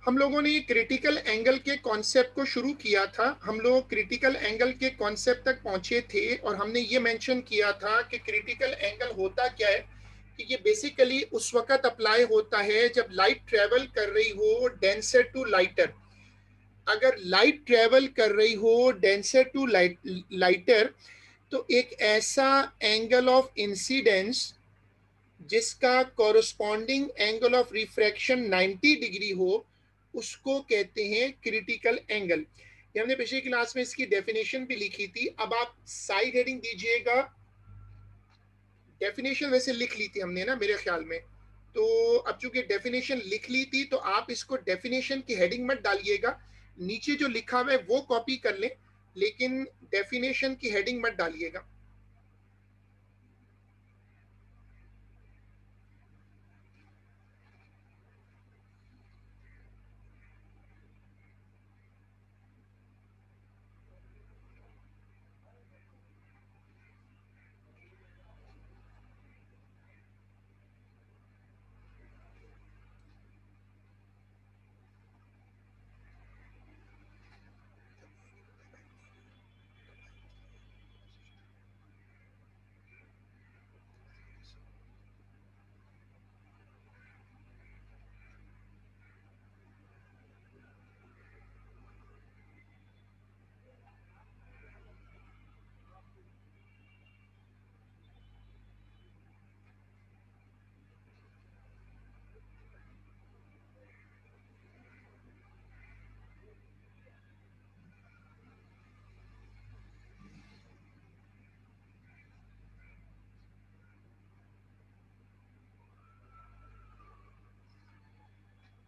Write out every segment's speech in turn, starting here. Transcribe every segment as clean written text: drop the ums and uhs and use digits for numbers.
हम लोगों ने क्रिटिकल एंगल के कॉन्सेप्ट को शुरू किया था। हम लोग क्रिटिकल एंगल के कॉन्सेप्ट तक पहुंचे थे और हमने ये मेंशन किया था कि क्रिटिकल एंगल होता क्या है, कि ये बेसिकली उस वक्त अप्लाई होता है जब लाइट ट्रेवल कर रही हो डेंसर टू लाइटर। अगर लाइट ट्रेवल कर रही हो डेंसर टू लाइटर, तो एक ऐसा एंगल ऑफ इंसिडेंस जिसका corresponding angle of refraction 90 degree हो, उसको कहते हैं क्रिटिकल एंगल। ये हमने पिछली क्लास में इसकी डेफिनेशन भी लिखी थी। अब आप साइड हेडिंग दीजिएगा। डेफिनेशन वैसे लिख ली थी हमने ना मेरे ख्याल में, तो अब चूंकि डेफिनेशन लिख ली थी तो आप इसको डेफिनेशन की हेडिंग मत डालिएगा, नीचे जो लिखा हुआ है वो कॉपी कर लें, लेकिन डेफिनेशन की हेडिंग मत डालिएगा।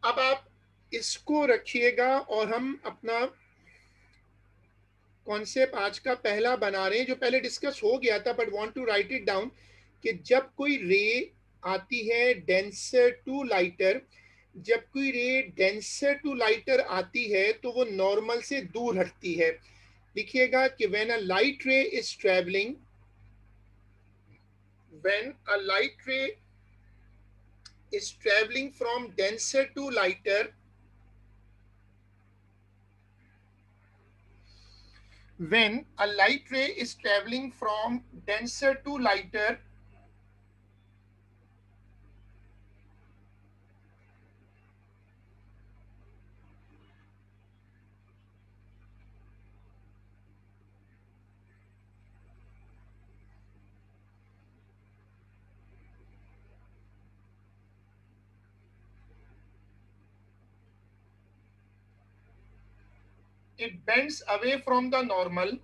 अब आप इसको रखिएगा और हम अपना कॉन्सेप्ट आज का पहला बना रहे हैं, जो पहले डिस्कस हो गया था but want to write it down, कि जब कोई रे आती है डेंसर टू लाइटर, जब कोई रे डेंसर टू लाइटर आती है तो वो नॉर्मल से दूर हटती है। लिखिएगा कि when a light ray is travelling, when a light ray is travelling from denser to lighter, when a light ray is traveling from denser to lighter, it bends away from the normal.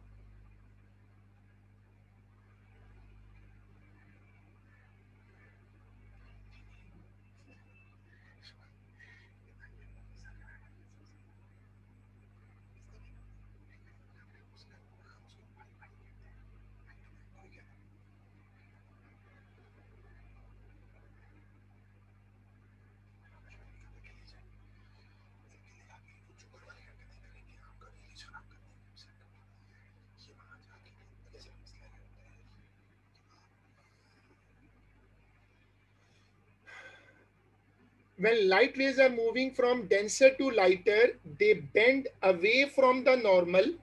When light rays are moving from denser to lighter, they bend away from the normal.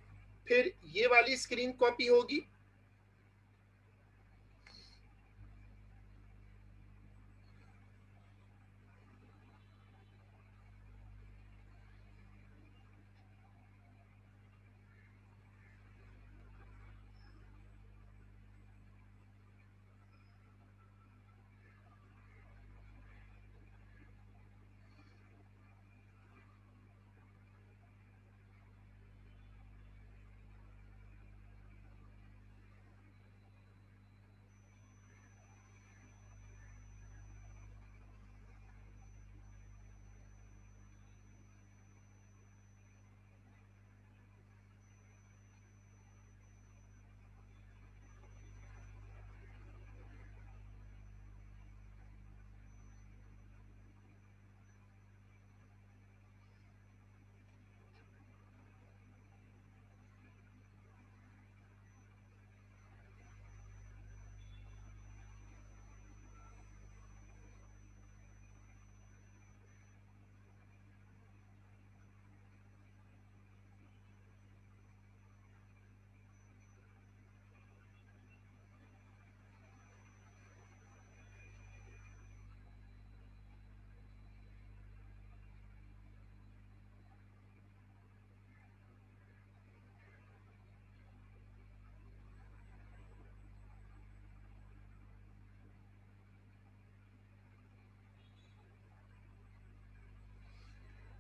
फिर ये वाली screen copy होगी।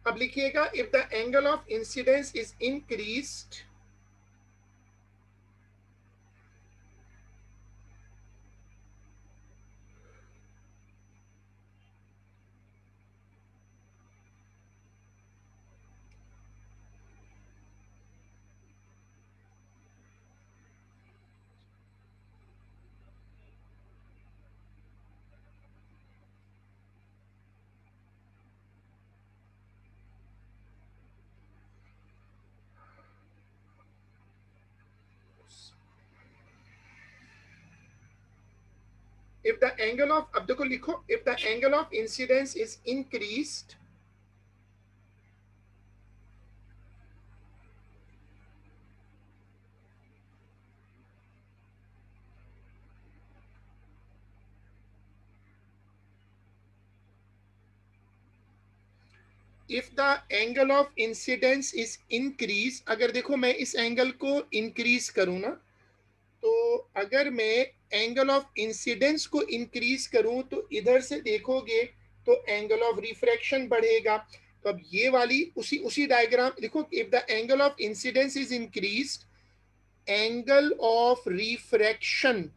अब लिखिएगा if the angle of incidence is increased, if the angle of, अब देखो लिखो, if the angle of incidence is increased, if the angle of incidence is increase, अगर देखो मैं इस एंगल को इंक्रीज करूं ना, तो अगर मैं एंगल ऑफ इंसिडेंस को इंक्रीज करूं तो इधर से देखोगे तो एंगल ऑफ रिफ्रैक्शन बढ़ेगा। तो अब ये वाली उसी उसी डायग्राम लिखो, if the angle of incidence is increased, angle of refraction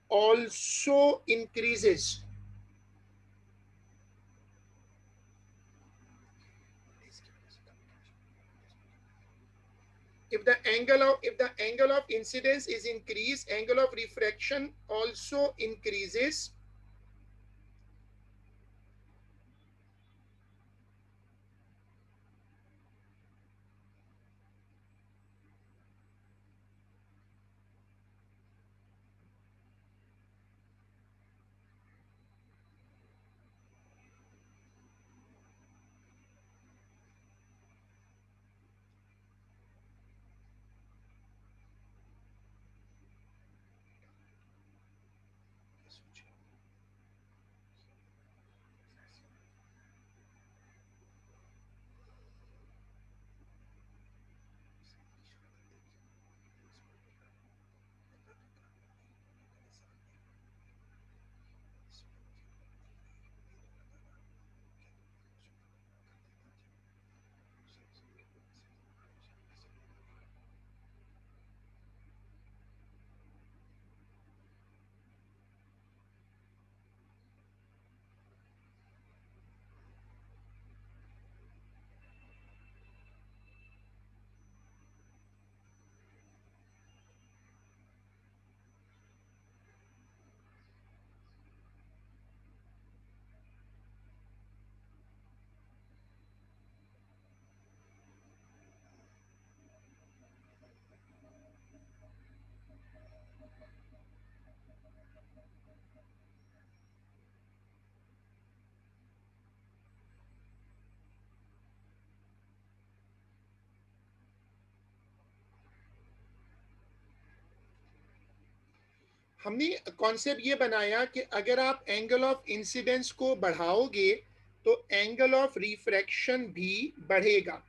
also increases. If the angle of incidence is increased, angle of refraction also increases. हमने कॉन्सेप्ट ये बनाया कि अगर आप एंगल ऑफ इंसिडेंस को बढ़ाओगे तो एंगल ऑफ रिफ्रैक्शन भी बढ़ेगा।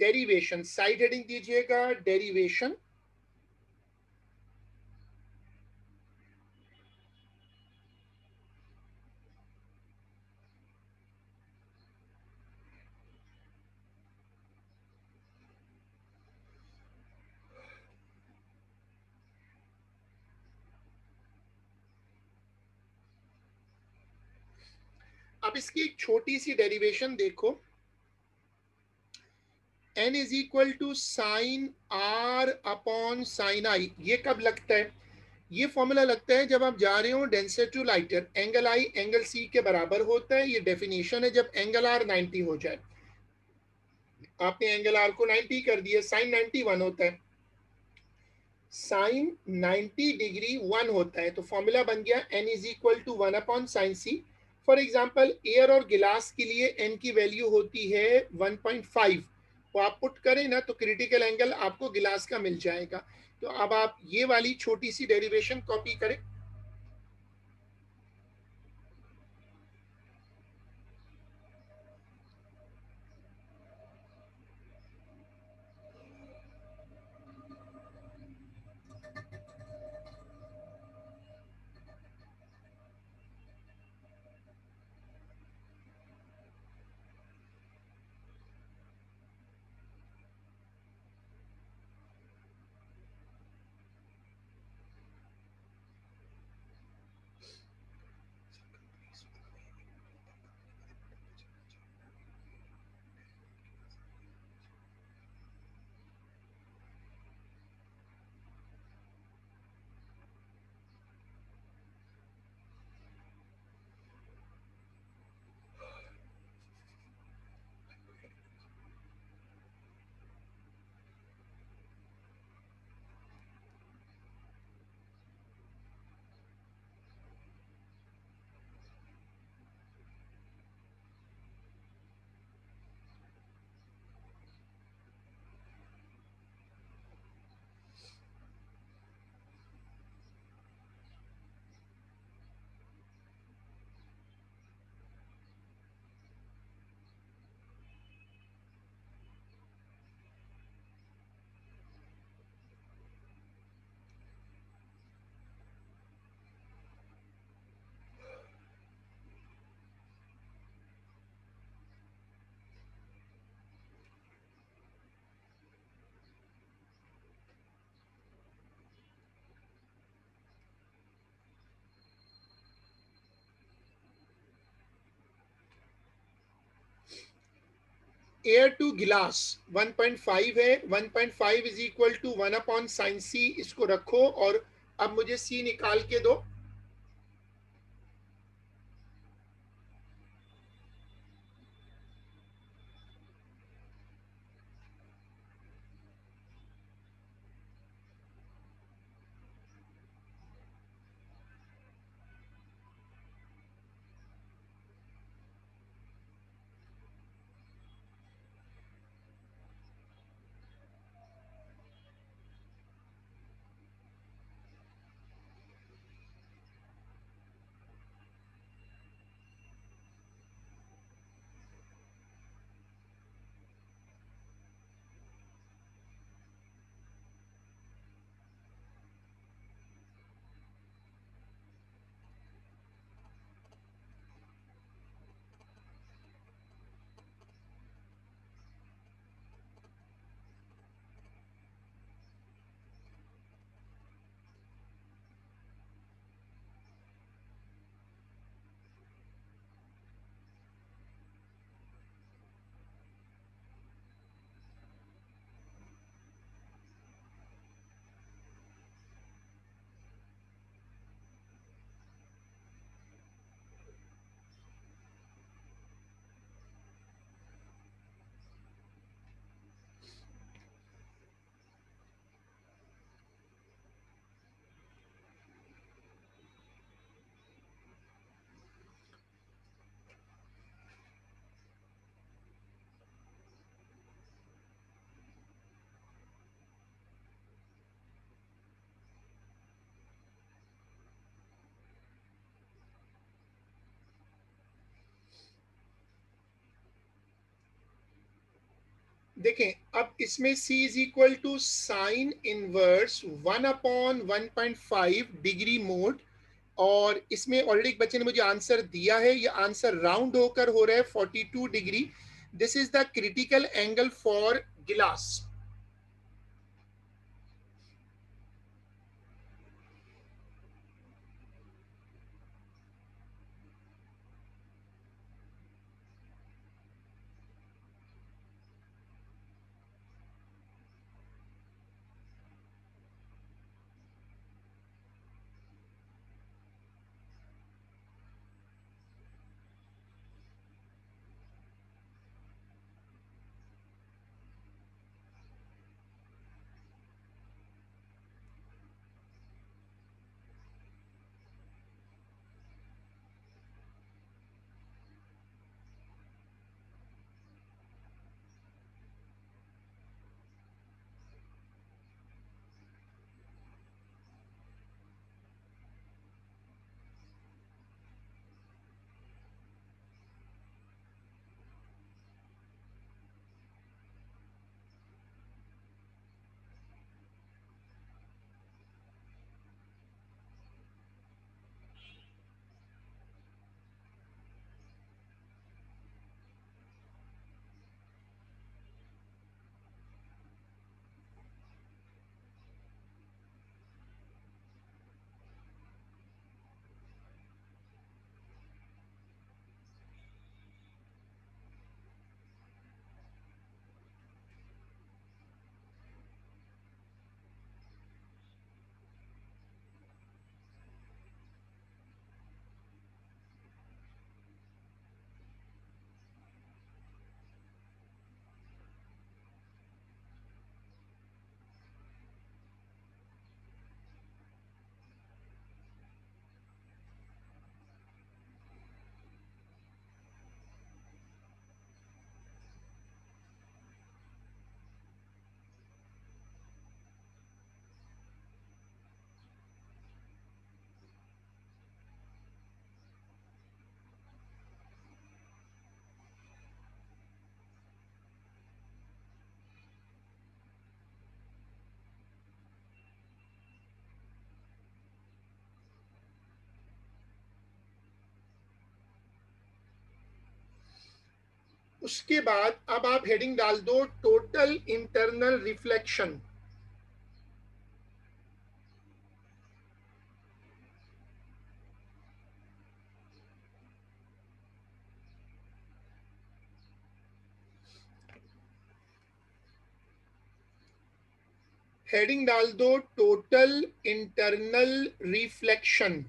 डेरिवेशन, साइड हेडिंग दीजिएगा डेरिवेशन। अब इसकी एक छोटी सी डेरिवेशन देखो, n is equal to sine r upon sine i। ये कब लगता है? ये फॉर्मूला लगता है जब आप जा रहे हो denser to lighter, angle i angle c के बराबर होता है। ये डेफिनेशन है जब एंगल r 90 हो जाए। आपने एंगल r को 90 कर दिया, साइन 91 होता है, साइन 90 डिग्री 1 होता है। तो फॉर्मूला बन गया n is equal to 1 upon sine c। For example air और गिलास के लिए n की वैल्यू होती है 1.5। वो आप पुट करें ना तो क्रिटिकल एंगल आपको गिलास का मिल जाएगा। तो अब आप ये वाली छोटी सी डेरिवेशन कॉपी करें। एयर टू गिलास 1.5 है, 1.5 is equal to 1/sin c, इसको रखो और अब मुझे c निकाल के दो। देखें, अब इसमें c is equal to sine inverse 1/1.5 degree mode, और इसमें ऑलरेडी एक बच्चे ने मुझे आंसर दिया है, ये आंसर राउंड होकर हो रहा है 42 degree. This is the critical angle for गिलास। उसके बाद अब आप हेडिंग डाल दो टोटल इंटरनल रिफ्लेक्शन। हेडिंग डाल दो टोटल इंटरनल रिफ्लेक्शन।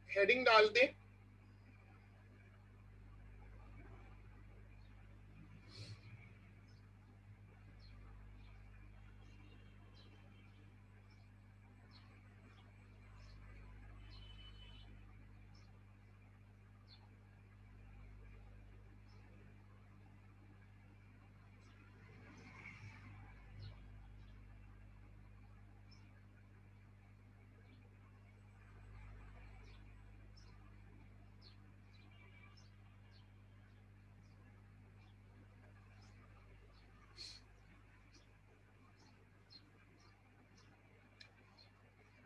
हेडिंग डाल दें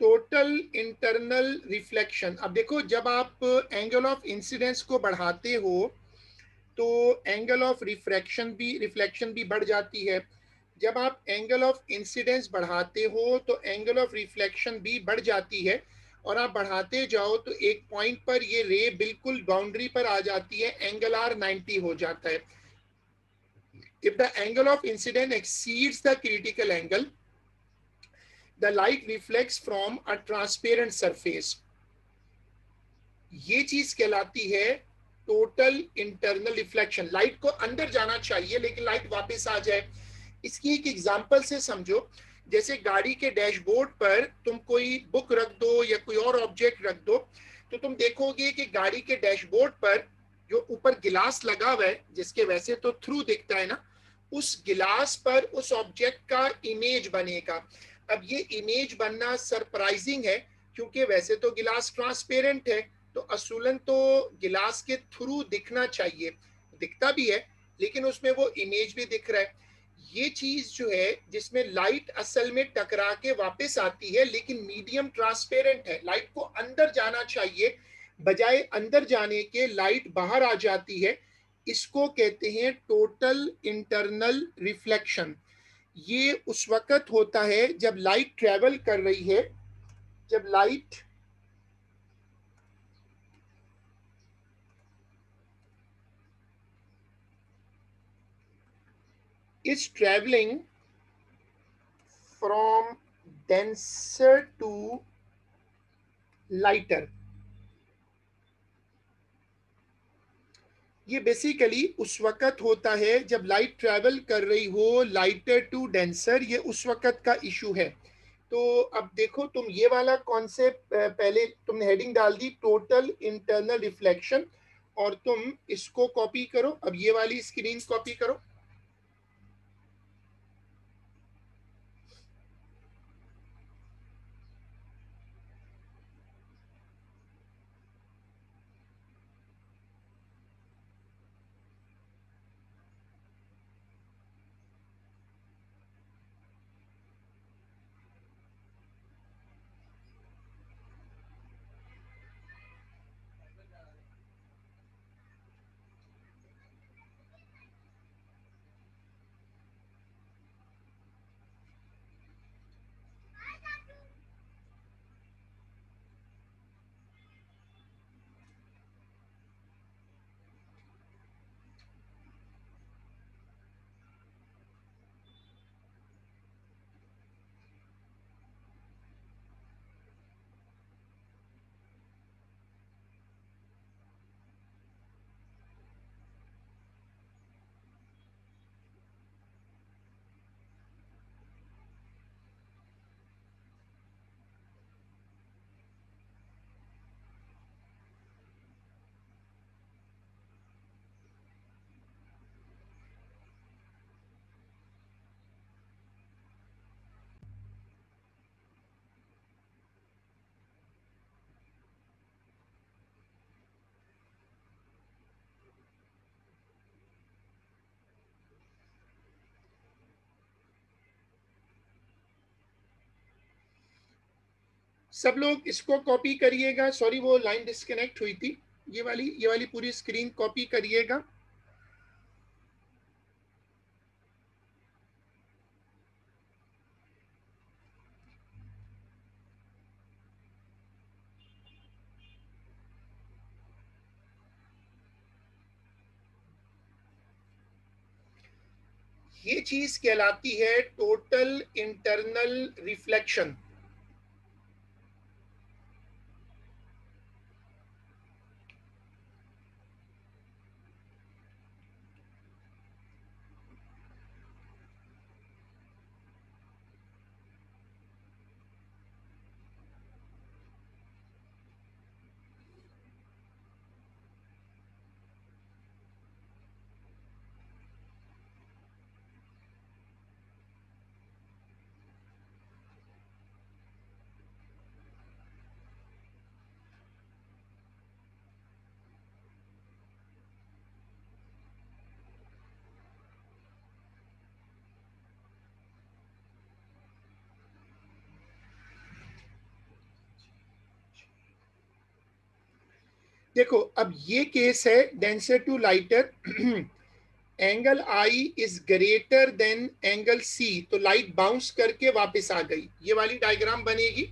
टोटल इंटरनल रिफ्लेक्शन। अब देखो, जब आप एंगल ऑफ इंसिडेंस को बढ़ाते हो तो एंगल ऑफ रिफ्लेक्शन भी बढ़ जाती है। जब आप एंगल ऑफ इंसिडेंस बढ़ाते हो तो एंगल ऑफ रिफ्लेक्शन भी बढ़ जाती है, और आप बढ़ाते जाओ तो एक पॉइंट पर ये रे बिल्कुल बाउंड्री पर आ जाती है, एंगल आर 90 हो जाता है। If the angle of incident exceeds the critical angle, the light reflects from a transparent surface. ये चीज कहलाती है टोटल इंटरनल रिफ्लेक्शन। लाइट को अंदर जाना चाहिए लेकिन लाइट वापस आ जाए। इसकी एक एग्जांपल से समझो, जैसे गाड़ी के डैशबोर्ड पर तुम कोई बुक रख दो या कोई और ऑब्जेक्ट रख दो, तो तुम देखोगे कि गाड़ी के डैशबोर्ड पर जो ऊपर गिलास लगा हुआ है, जिसके वैसे तो थ्रू दिखता है ना, उस गिलास पर उस ऑब्जेक्ट का इमेज बनेगा। अब ये इमेज बनना सरप्राइजिंग है, क्योंकि वैसे तो गिलास ट्रांसपेरेंट है, तो असूलन तो गिलास के थ्रू दिखना चाहिए, दिखता भी है, लेकिन उसमें वो इमेज भी दिख रहा है। ये चीज जो है जिसमें लाइट असल में टकरा के वापस आती है, लेकिन मीडियम ट्रांसपेरेंट है, लाइट को अंदर जाना चाहिए, बजाय अंदर जाने के लाइट बाहर आ जाती है। इसको कहते हैं टोटल इंटरनल रिफ्लेक्शन। ये उस वक्त होता है जब लाइट ट्रेवल कर रही है, जब light is traveling from denser to lighter। ये बेसिकली उस वक्त होता है जब लाइट ट्रैवल कर रही हो लाइटर टू डेंसर, ये उस वक्त का इशू है। तो अब देखो, तुम ये वाला कॉन्सेप्ट पहले तुमने हेडिंग डाल दी टोटल इंटरनल रिफ्लेक्शन, और तुम इसको कॉपी करो, अब ये वाली स्क्रीन कॉपी करो। सब लोग इसको कॉपी करिएगा। सॉरी वो लाइन डिस्कनेक्ट हुई थी। ये वाली पूरी स्क्रीन कॉपी करिएगा। ये चीज कहलाती है टोटल इंटरनल रिफ्लेक्शन। देखो अब ये केस है denser to lighter, angle i is greater than angle c, तो लाइट बाउंस करके वापस आ गई। ये वाली डायग्राम बनेगी।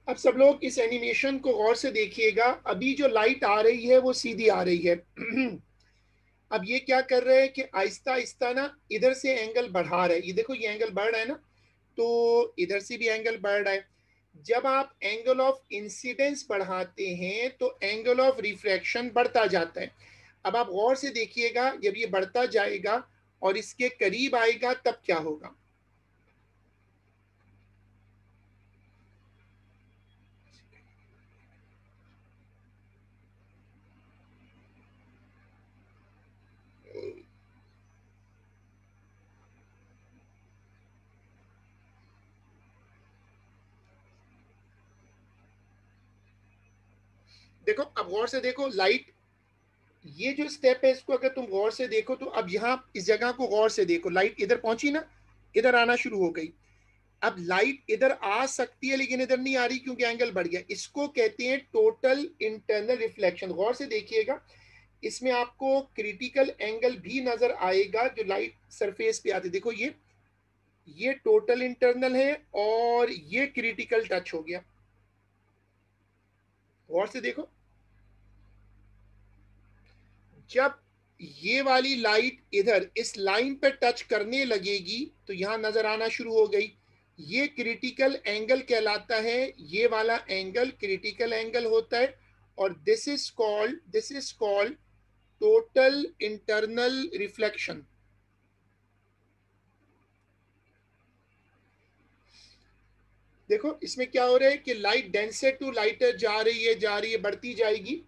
अब सब लोग इस एनिमेशन को गौर से देखिएगा। अभी जो लाइट आ रही है वो सीधी आ रही है। अब ये क्या कर रहे हैं कि आहिस्ता आहिस्ता ना इधर से एंगल बढ़ा रहे हैं। ये देखो ये एंगल बढ़ रहा है ना, तो इधर से भी एंगल बढ़ रहा है। जब आप एंगल ऑफ इंसिडेंस बढ़ाते हैं तो एंगल ऑफ रिफ्रैक्शन बढ़ता जाता है। अब आप गौर से देखिएगा, जब ये बढ़ता जाएगा और इसके करीब आएगा तब क्या होगा। देखो अब गौर से देखो, लाइट ये जो स्टेप है इसको अगर तुम गौर से देखो तो अब यहाँ इस जगह को गौर से देखो, लाइट इधर पहुंची ना, इधर आना शुरू हो गई। अब लाइट इधर आ सकती है लेकिन इधर नहीं आ रही क्योंकि एंगल बढ़ गया। इसको कहते हैं टोटल इंटरनल रिफ्लेक्शन। गौर से देखिएगा, इसमें आपको क्रिटिकल एंगल भी नजर आएगा जो लाइट सरफेस पे आती है। देखो ये टोटल इंटरनल है और ये क्रिटिकल टच हो गया। गौर से देखो, जब ये वाली लाइट इधर इस लाइन पर टच करने लगेगी तो यहां नजर आना शुरू हो गई। ये क्रिटिकल एंगल कहलाता है, ये वाला एंगल क्रिटिकल एंगल होता है। और this is called total internal reflection. देखो इसमें क्या हो रहा है कि लाइट डेंसर टू लाइटर जा रही है, बढ़ती जाएगी।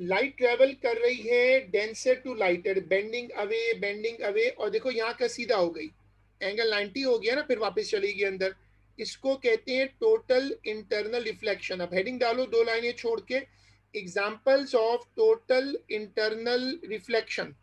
लाइट ट्रेवल कर रही है denser to lighter, bending away, और देखो यहाँ का सीधा हो गई, एंगल 90 हो गया ना, फिर वापस चली गई अंदर। इसको कहते हैं टोटल इंटरनल रिफ्लेक्शन। अब हेडिंग डालो 2 लाइनें छोड़ के, examples of total internal reflection.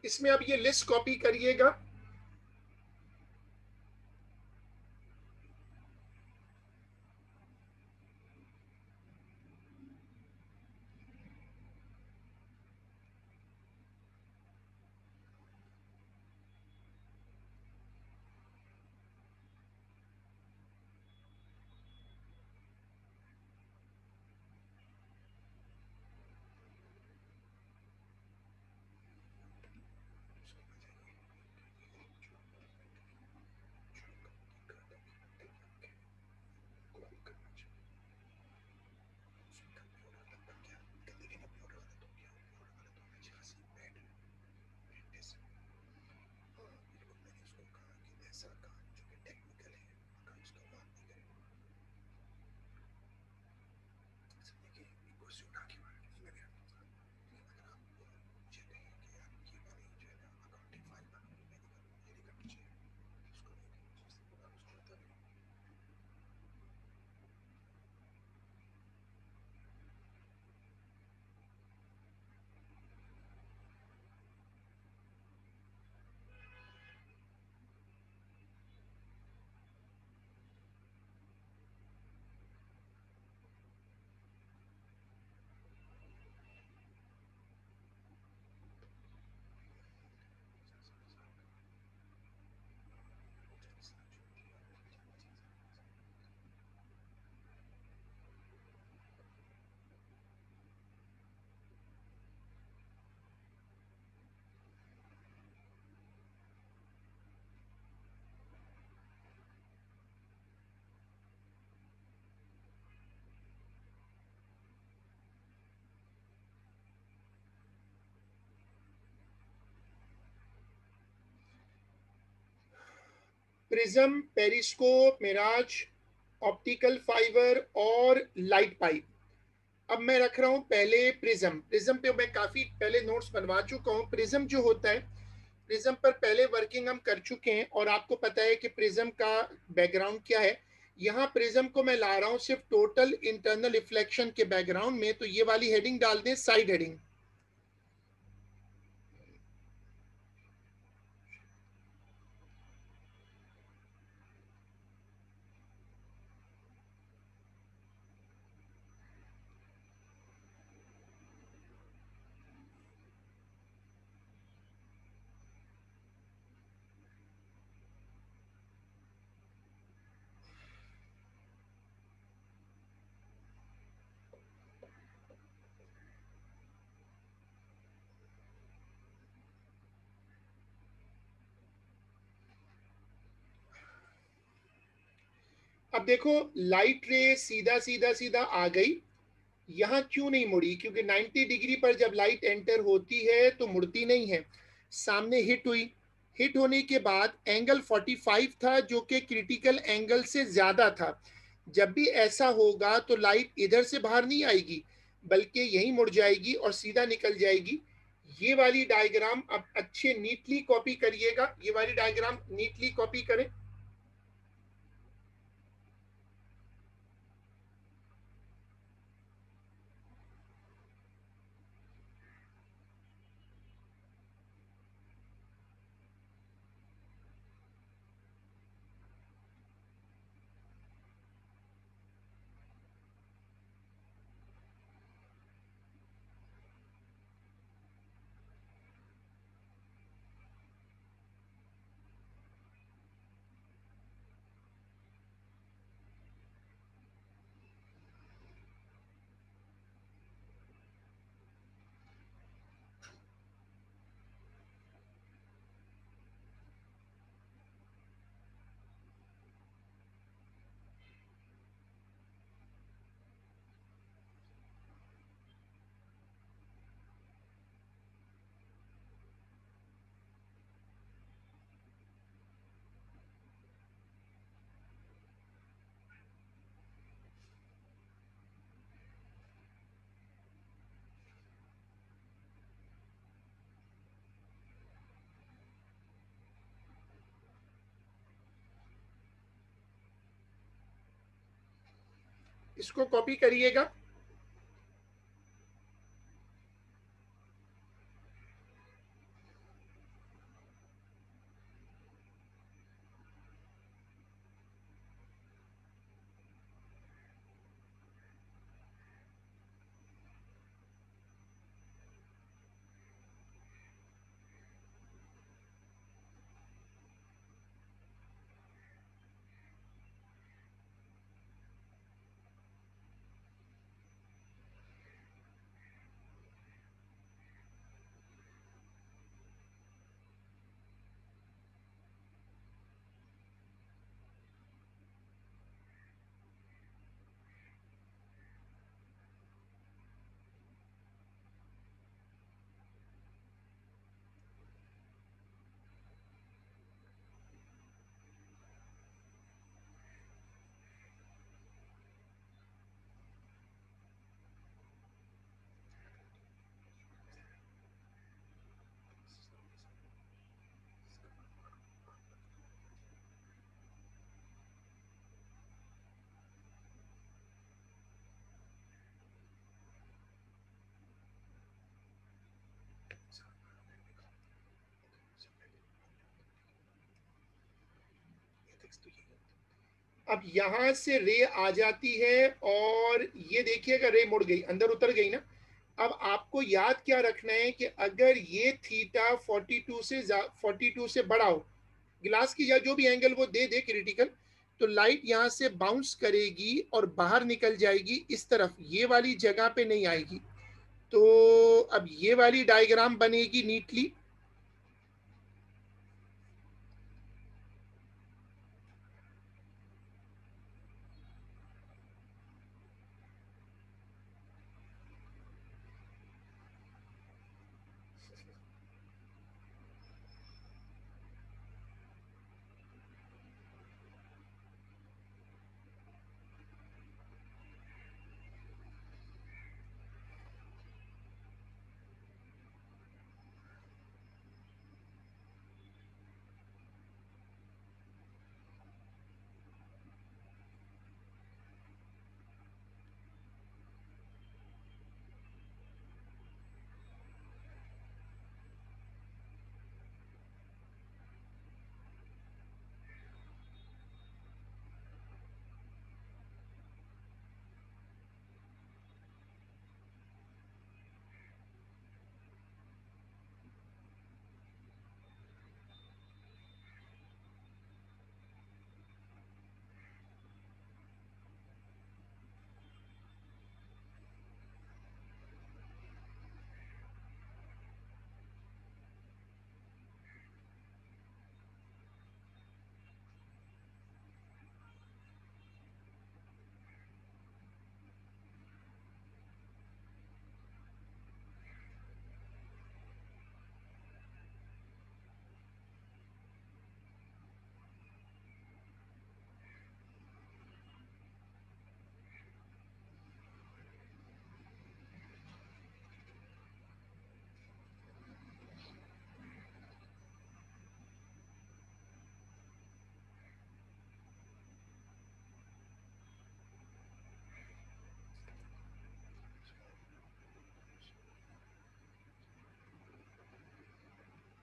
इसमें अब ये लिस्ट कॉपी करिएगा। Prism, periscope, mirage, optical fibre और लाइट पाइप। अब मैं रख रहा हूं पहले प्रिज्म। प्रिज्म पे मैं काफी पहले नोट्स बनवा चुका हूं। प्रिज्म जो होता है, प्रिज्म पर पहले वर्किंग हम कर चुके हैं और आपको पता है कि प्रिज्म का बैकग्राउंड क्या है। यहाँ प्रिज्म को मैं ला रहा हूं सिर्फ टोटल इंटरनल रिफ्लेक्शन के बैकग्राउंड में, तो ये वाली हेडिंग डाल दें, साइड हेडिंग। अब देखो लाइट रे सीधा सीधा सीधा आ गई, यहाँ क्यों नहीं मुड़ी? क्योंकि 90 डिग्री पर जब लाइट एंटर होती है तो मुड़ती नहीं है, सामने हिट हुई। हिट होने के बाद एंगल 45 था जो कि क्रिटिकल एंगल से ज्यादा था। जब भी ऐसा होगा तो लाइट इधर से बाहर नहीं आएगी बल्कि यहीं मुड़ जाएगी और सीधा निकल जाएगी। ये वाली डायग्राम अब अच्छे नीटली कॉपी करिएगा, ये वाली डायग्राम नीटली कॉपी करें। इसको कॉपी करिएगा। अब यहां से रे आ जाती है और ये देखिएगा रे मुड़ गई, अंदर उतर गई ना। अब आपको याद क्या रखना है कि अगर ये थीटा 42 से बड़ा हो, ग्लास की या जो भी एंगल वो दे दे क्रिटिकल, तो लाइट यहां से बाउंस करेगी और बाहर निकल जाएगी इस तरफ, ये वाली जगह पे नहीं आएगी। तो अब ये वाली डायग्राम बनेगी नीटली।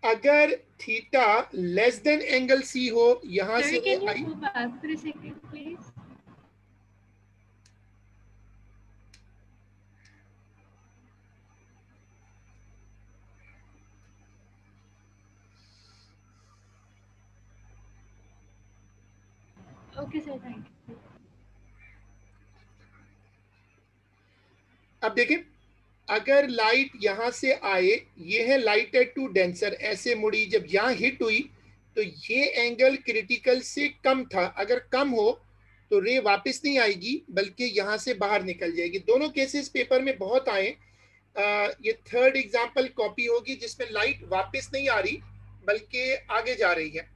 अगर theta less than angle c हो, यहां से Sir, can you go back for a second, please? Okay, sir, thank you. अब देखें, अगर लाइट यहां से आए, ये है लाइट एट टू डेंसर, ऐसे मुड़ी, जब यहां हिट हुई तो ये एंगल क्रिटिकल से कम था। अगर कम हो तो रे वापस नहीं आएगी बल्कि यहां से बाहर निकल जाएगी। दोनों केसेस पेपर में बहुत आए। ये थर्ड एग्जांपल कॉपी होगी जिसमें लाइट वापस नहीं आ रही बल्कि आगे जा रही है।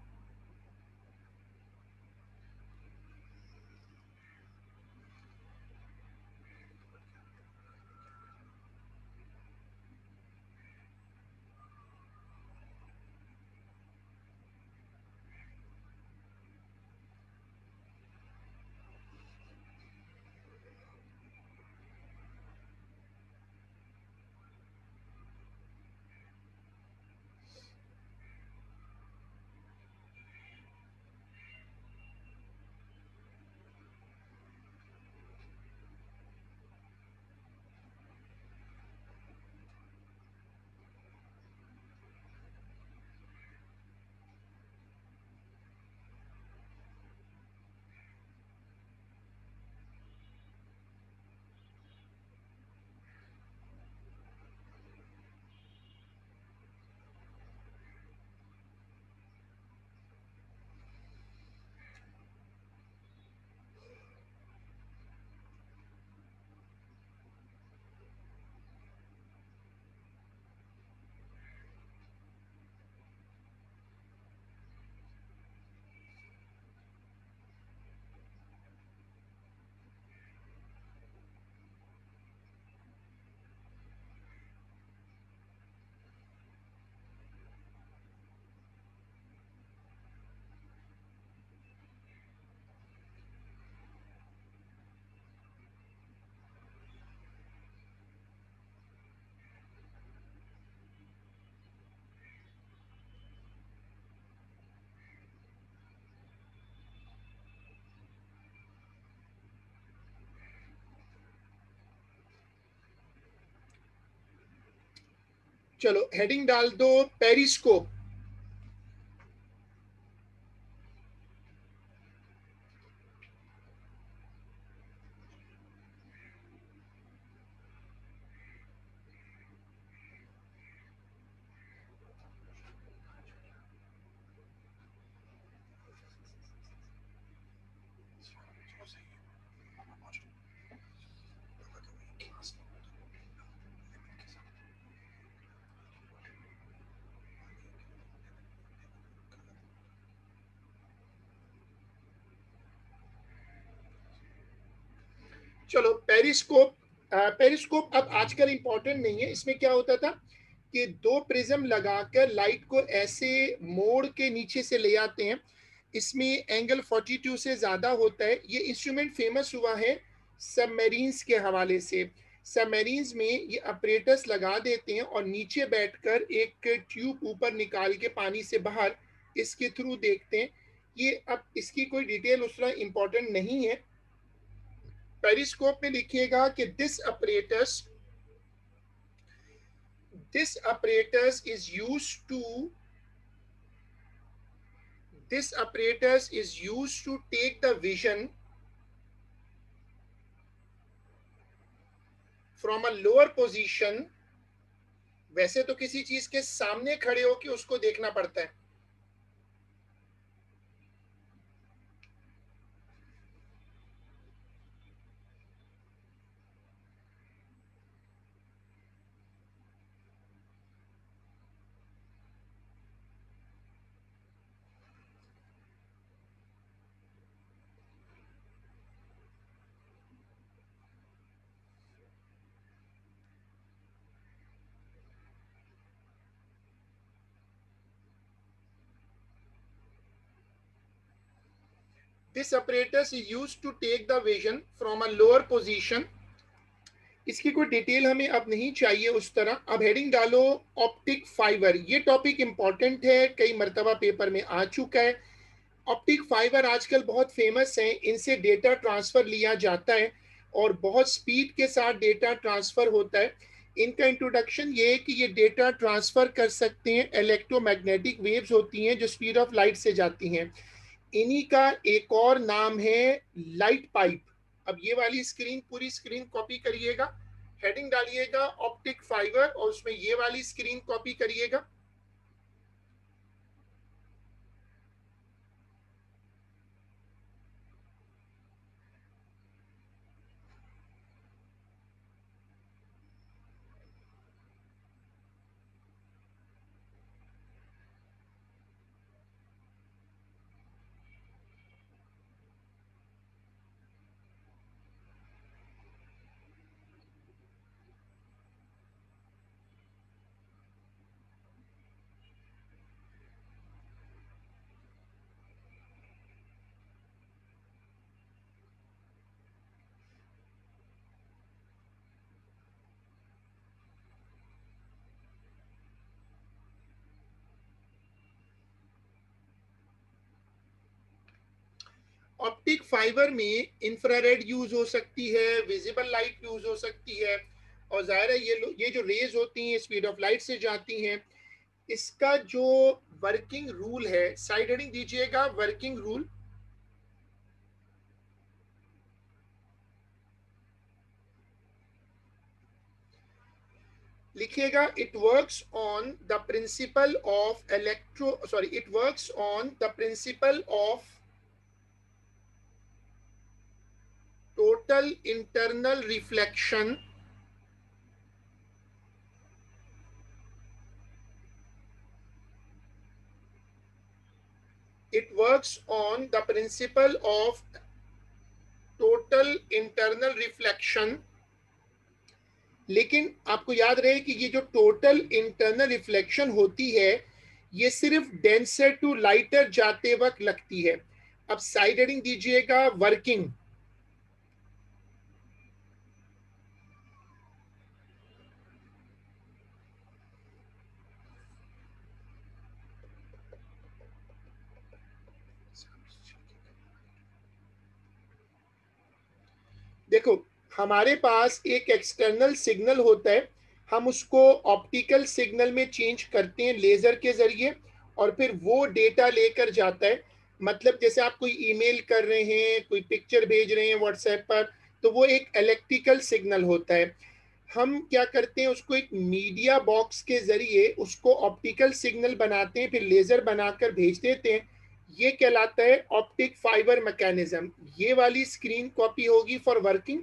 चलो हेडिंग डाल दो, पेरिस्कोप। चलो पेरिस्कोप। पेरिस्कोप अब आजकल इंपॉर्टेंट नहीं है। इसमें क्या होता था कि दो प्रिज्म लगाकर लाइट को ऐसे मोड़ के नीचे से ले आते हैं। इसमें एंगल 42 से ज्यादा होता है। ये इंस्ट्रूमेंट फेमस हुआ है सबमरीन्स के हवाले से। सबमरीन्स में ये ऑपरेटर्स लगा देते हैं और नीचे बैठकर एक ट्यूब ऊपर निकाल के पानी से बाहर इसके थ्रू देखते हैं। ये अब इसकी कोई डिटेल उस तरह इंपॉर्टेंट नहीं है। पेरिस्कोप में लिखिएगा कि this apparatus is used to take the vision from a lower position। वैसे तो किसी चीज के सामने खड़े होकर उसको देखना पड़ता है। This apparatus is used to take the vision from a lower position इसकी कोई डिटेल हमें अब नहीं चाहिए उस तरह। अब हेडिंग डालो ऑप्टिक फाइबर। ये टॉपिक इंपॉर्टेंट है, कई मरतबा पेपर में आ चुका है। ऑप्टिक फाइबर आजकल बहुत फेमस है, इनसे डेटा ट्रांसफर लिया जाता है और बहुत स्पीड के साथ डेटा ट्रांसफर होता है। इनका इंट्रोडक्शन ये है कि ये डेटा ट्रांसफर कर सकते हैं, इलेक्ट्रोमैग्नेटिक वेव्स होती हैं जो स्पीड ऑफ लाइट से जाती हैं। इन्हीं का एक और नाम है लाइट पाइप। अब ये वाली स्क्रीन, पूरी स्क्रीन कॉपी करिएगा, हेडिंग डालिएगा ऑप्टिक फाइबर और उसमें ये वाली स्क्रीन कॉपी करिएगा। ऑप्टिक फाइबर में इंफ्रारेड यूज हो सकती है, विजिबल लाइट यूज हो सकती है, और जाहिर है ये जो रेज होती हैं स्पीड ऑफ लाइट से जाती हैं। इसका जो वर्किंग रूल है, साइड हेडिंग दीजिएगा वर्किंग रूल। लिखिएगा it works on the principle of it works on the principle of total internal reflection it works on the principle of total internal reflection। लेकिन आपको याद रहे कि ये जो टोटल इंटरनल रिफ्लेक्शन होती है ये सिर्फ डेंसर टू लाइटर जाते वक्त लगती है। अब साइड हेडिंग दीजिएगा वर्किंग। देखो हमारे पास एक एक्सटर्नल सिग्नल होता है, हम उसको ऑप्टिकल सिग्नल में चेंज करते हैं लेजर के जरिए और फिर वो डेटा लेकर जाता है। मतलब जैसे आप कोई ईमेल कर रहे हैं, कोई पिक्चर भेज रहे हैं व्हाट्सएप पर, तो वो एक इलेक्ट्रिकल सिग्नल होता है। हम क्या करते हैं, उसको एक मीडिया बॉक्स के जरिए उसको ऑप्टिकल सिग्नल बनाते हैं, फिर लेजर बनाकर भेज देते हैं। ये कहलाता है ऑप्टिक फाइबर मैकेनिज्म। ये वाली स्क्रीन कॉपी होगी फॉर वर्किंग।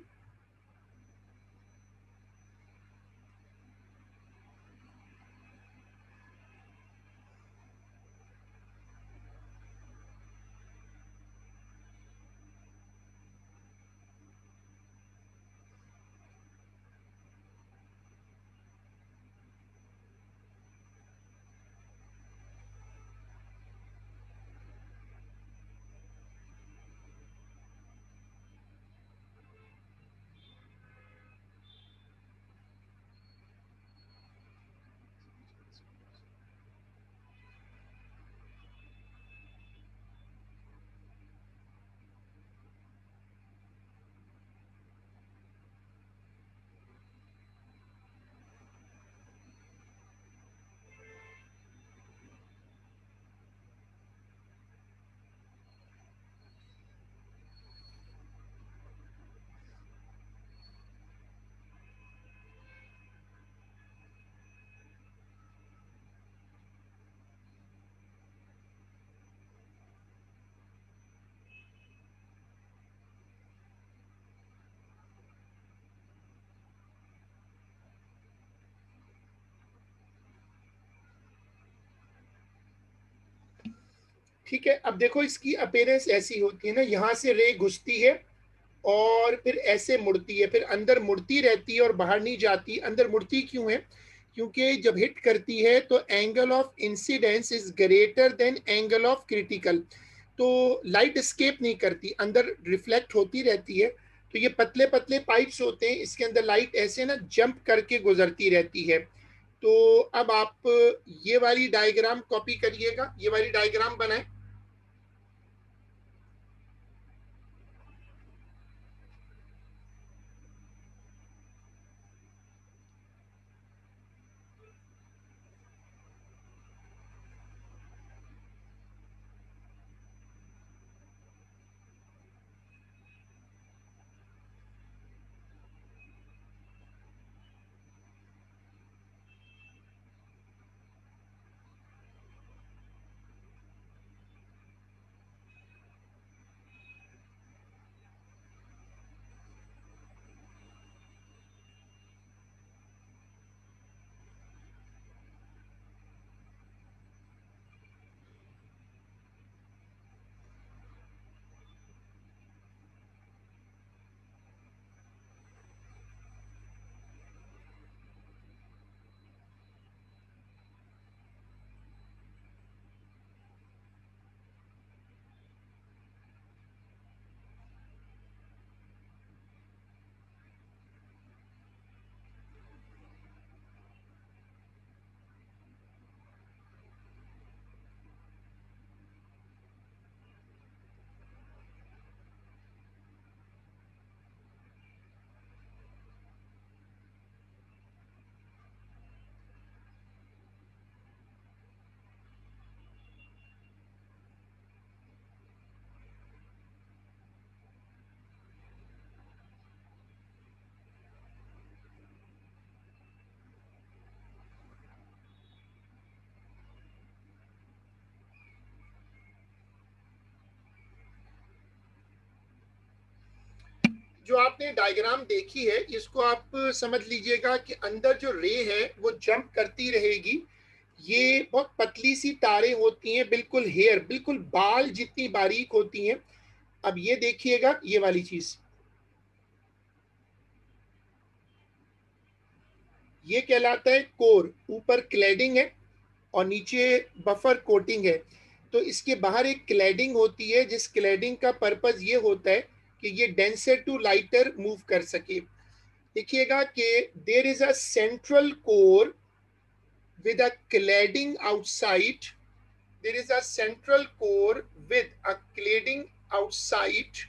ठीक है, अब देखो इसकी अपीयरेंस ऐसी होती है ना, यहाँ से रे घुसती है और फिर ऐसे मुड़ती है, फिर अंदर मुड़ती रहती है और बाहर नहीं जाती। अंदर मुड़ती क्यों है? क्योंकि जब हिट करती है तो angle of incidence is greater than angle of critical, तो लाइट एस्केप नहीं करती, अंदर रिफ्लेक्ट होती रहती है। तो ये पतले पतले पाइप्स होते हैं, इसके अंदर लाइट ऐसे ना जंप करके गुजरती रहती है। तो अब आप ये वाली डायग्राम कॉपी करिएगा, ये वाली डायग्राम बनाएं। जो आपने डायग्राम देखी है, इसको आप समझ लीजिएगा कि अंदर जो रे है वो जंप करती रहेगी। ये बहुत पतली सी तारें होती हैं, बिल्कुल हेयर, बिल्कुल बाल जितनी बारीक होती हैं। अब ये देखिएगा, ये वाली चीज, ये कहलाता है कोर। ऊपर क्लैडिंग है और नीचे बफर कोटिंग है। तो इसके बाहर एक क्लैडिंग होती है, जिस क्लैडिंग का पर्पज ये होता है कि ये डेंसर टू लाइटर मूव कर सके। देखिएगा कि there is a central core with a cladding outside. There is a central core with a cladding outside.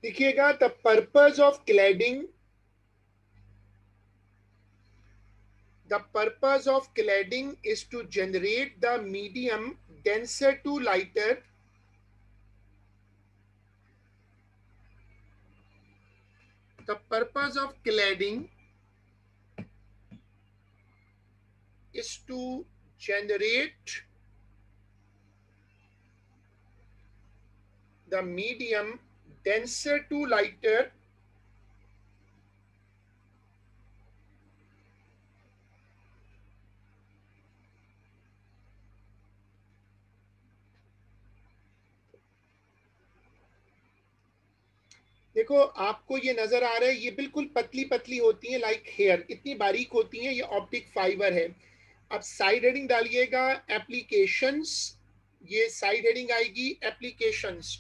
देखिएगा, the purpose of cladding, the purpose of cladding is to generate the medium denser to lighter. The purpose of cladding is to generate the medium denser to lighter देखो आपको ये नजर आ रहा है, ये बिल्कुल पतली पतली होती है, लाइक हेयर, इतनी बारीक होती हैं। ये ऑप्टिक फाइबर है। अब साइड हेडिंग डालिएगा, एप्लीकेशंस ये साइड हेडिंग आएगी एप्लीकेशंस।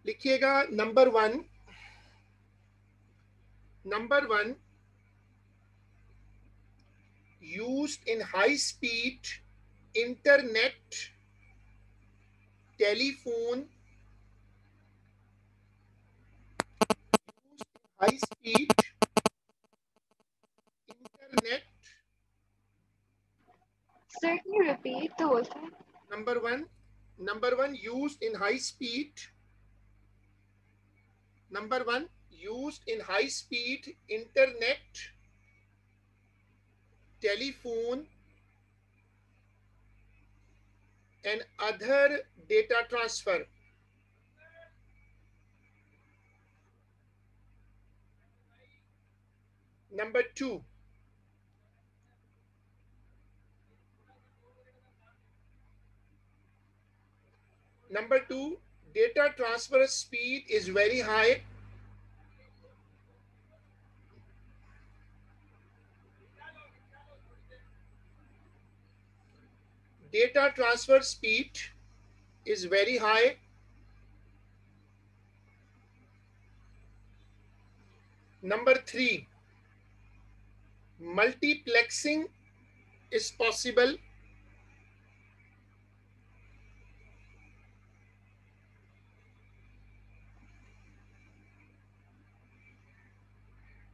लिखिएगा number one, used in high speed internet, telephone, high speed internet. Sir, can you repeat the whole thing? Number one used in high speed. Number one used in high speed internet, telephone, and other data transfer. Number two, data transfer speed is very high. Data transfer speed is very high. Number three, multiplexing is possible.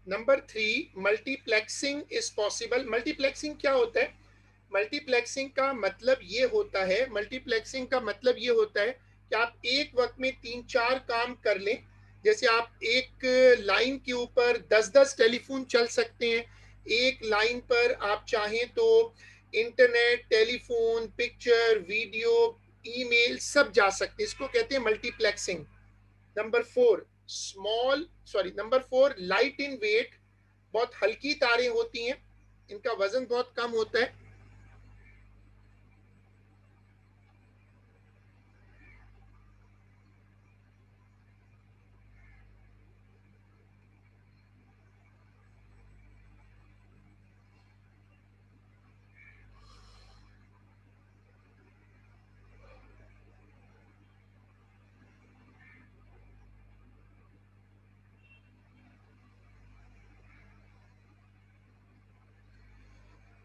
Number three, multiplexing is possible. Multiplexing क्या होता है? Multiplexing का मतलब ये होता है, कि आप एक वक्त में 3-4 काम कर लें। जैसे आप एक लाइन के ऊपर 10-10 टेलीफोन चल सकते हैं। एक लाइन पर आप चाहें तो internet, telephone, picture, video, email सब जा सकते हैं। इसको कहते हैं multiplexing. Number four, light in weight. बहुत हल्की तारें होती हैं, इनका वजन बहुत कम होता है।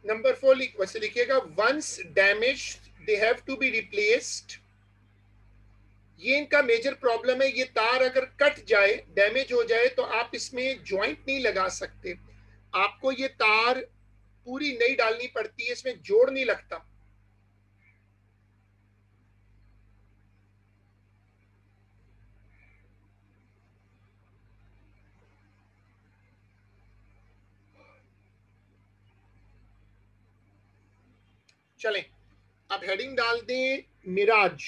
नंबर फोर वैसे लिखिएगा, once damaged they have to be replaced. ये इनका मेजर प्रॉब्लम है। ये तार अगर कट जाए, डैमेज हो जाए, तो आप इसमें ज्वाइंट नहीं लगा सकते। आपको ये तार पूरी नई डालनी पड़ती है, इसमें जोड़ नहीं लगता। चलें, अब हेडिंग डाल दें मिराज।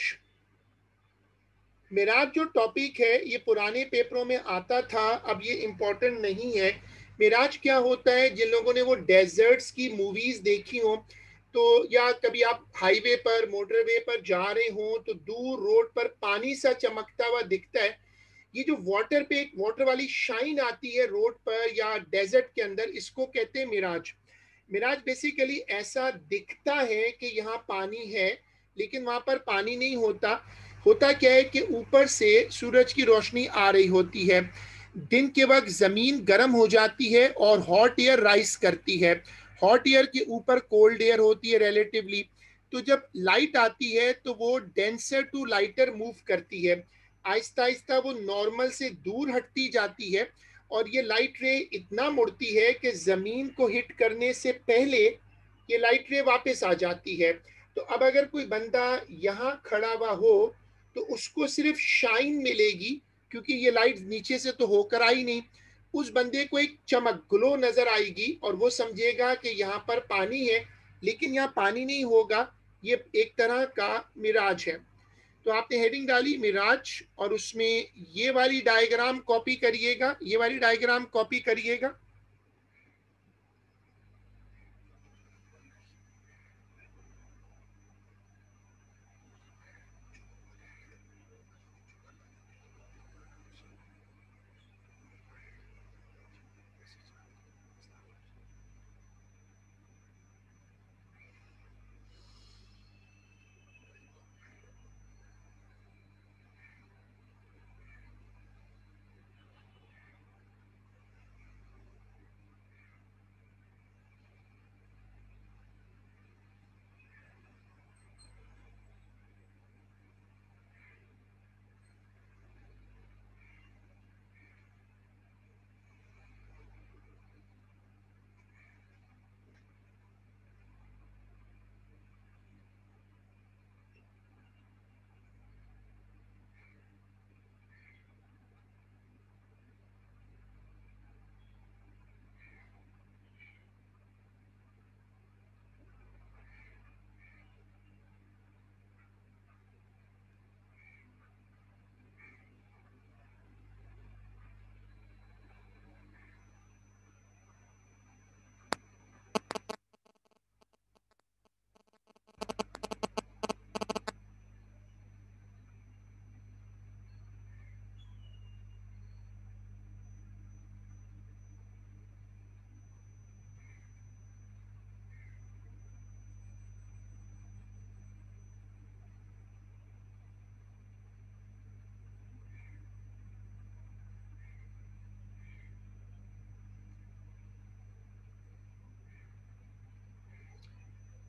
मिराज जो टॉपिक है ये पुराने पेपरों में आता था, अब ये इम्पोर्टेंट नहीं है। मिराज क्या होता है? जिन लोगों ने वो डेजर्ट्स की मूवीज देखी हो, तो या कभी आप हाईवे पर, मोटरवे पर जा रहे हो, तो दूर रोड पर पानी सा चमकता हुआ दिखता है। ये जो वाटर पे एक वाटर वाली शाइन आती है रोड पर या डेजर्ट के अंदर, इसको कहते हैं मिराज। मिराज बेसिकली ऐसा दिखता है कि यहाँ पानी है, लेकिन वहां पर पानी नहीं होता। होता क्या है कि ऊपर से सूरज की रोशनी आ रही होती है। दिन के वक्त जमीन गर्म हो जाती है और हॉट एयर राइज करती है। हॉट एयर के ऊपर कोल्ड एयर होती है रिलेटिवली। तो जब लाइट आती है तो वो डेंसर टू लाइटर मूव करती है। आहिस्ता आहिस्ता वो नॉर्मल से दूर हटती जाती है, और ये लाइट रे इतना मुड़ती है कि जमीन को हिट करने से पहले ये लाइट रे वापस आ जाती है। तो अब अगर कोई बंदा यहाँ खड़ा हुआ हो तो उसको सिर्फ शाइन मिलेगी, क्योंकि ये लाइट नीचे से तो होकर आई नहीं। उस बंदे को एक चमक, ग्लो नजर आएगी, और वो समझेगा कि यहाँ पर पानी है, लेकिन यहाँ पानी नहीं होगा। ये एक तरह का मिराज है। तो आपने हेडिंग डाली मिराज, और उसमें ये वाली डायग्राम कॉपी करिएगा, ये वाली डायग्राम कॉपी करिएगा।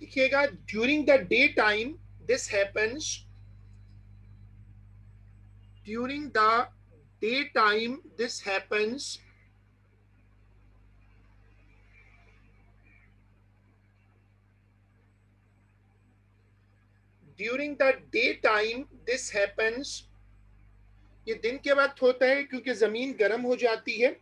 लिखिएगा during the day time this happens, during the day time this happens, during the day time this happens. ये दिन के वक्त होता है क्योंकि जमीन गर्म हो जाती है।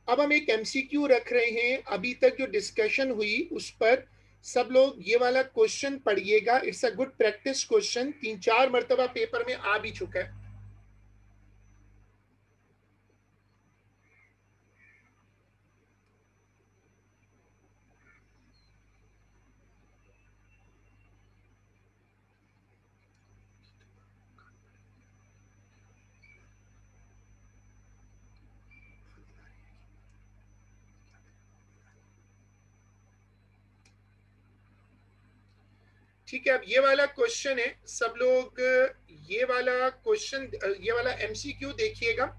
अब हम एक एमसीक्यू रख रहे हैं, अभी तक जो डिस्कशन हुई उस पर सब लोग ये वाला क्वेश्चन पढ़िएगा। It's a good practice question, 3-4 मर्तबा पेपर में आ भी चुका है। ठीक है, अब ये वाला क्वेश्चन है, सब लोग ये वाला क्वेश्चन, ये वाला एमसीक्यू देखिएगा।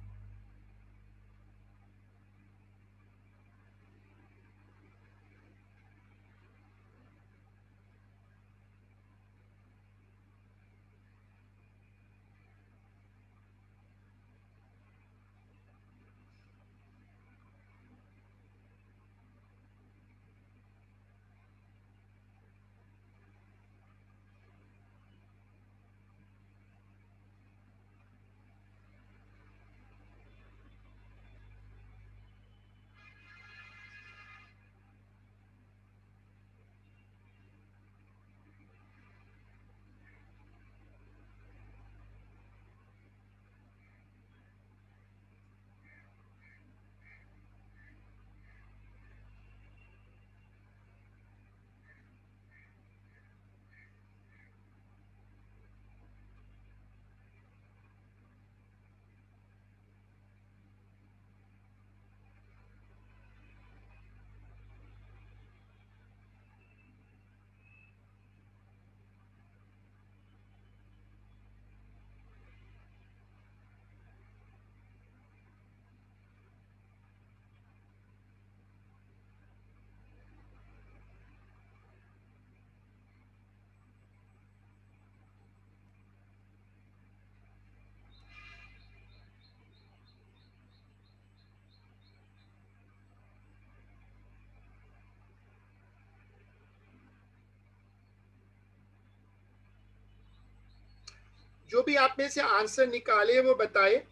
जो भी आप में से आंसर निकाले वो बताए।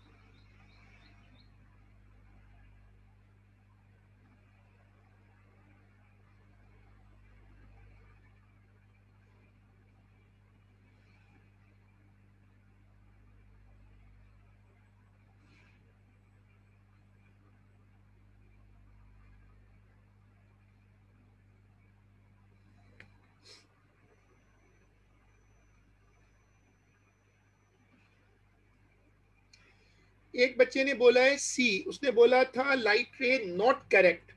एक बच्चे ने बोला है सी, उसने बोला था लाइट रे नॉट करेक्ट,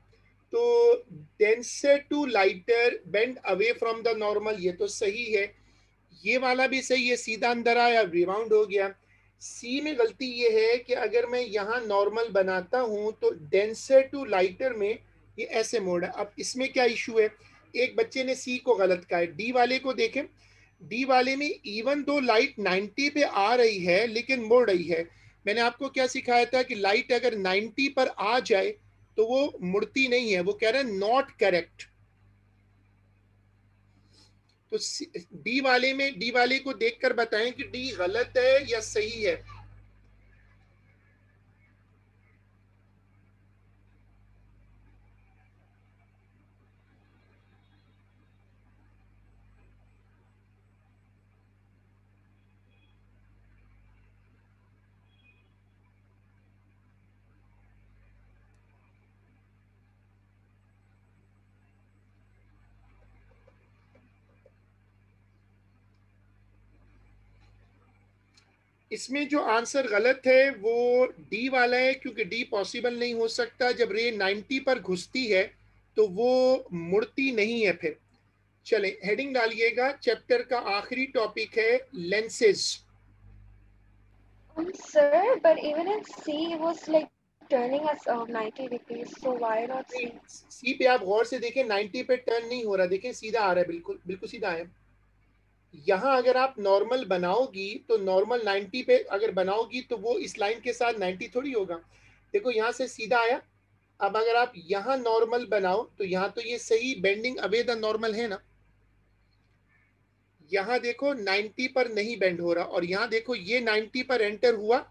तो denser to lighter bend away from the normal, ये तो सही है। ये वाला भी सही है, सीधा अंदर आया रिबाउंड हो गया। सी में गलती ये है कि अगर मैं यहाँ नॉर्मल बनाता हूं तो डेंसर टू लाइटर में ये ऐसे मोड़ है। अब इसमें क्या इशू है, एक बच्चे ने सी को गलत कहा है। डी वाले को देखें, डी वाले में इवन दो लाइट 90 पे आ रही है लेकिन मुड़ रही है। मैंने आपको क्या सिखाया था कि लाइट अगर 90 पर आ जाए तो वो मुड़ती नहीं है, वो कह रहे हैं नॉट करेक्ट। तो डी वाले में, डी वाले को देखकर बताएं कि डी गलत है या सही है। इसमें जो आंसर गलत है वो डी वाला है, क्योंकि डी पॉसिबल नहीं हो सकता। जब रे 90 पर घुसती है तो वो मुड़ती नहीं है। फिर चलें हेडिंग डालिएगा, चैप्टर का आखिरी टॉपिक है lenses. Sir, but even in C, it was like turning us 90 degrees, so why not नहीं, C? सी पे आप गौर से देखें, 90 पे टर्न नहीं हो रहा, देखें सीधा आ रहा है, बिल्कुल बिल्कुल सीधा है। यहाँ अगर आप नॉर्मल बनाओगी तो नॉर्मल 90 पे अगर बनाओगी तो वो इस लाइन के साथ 90 थोड़ी होगा। देखो यहाँ से सीधा आया। अब अगर आप यहाँ नॉर्मल बनाओ तो यहाँ तो ये सही बेंडिंग अवे द नॉर्मल है ना। यहाँ देखो 90 पर नहीं बेंड हो रहा, और यहाँ देखो ये 90 पर एंटर हुआ,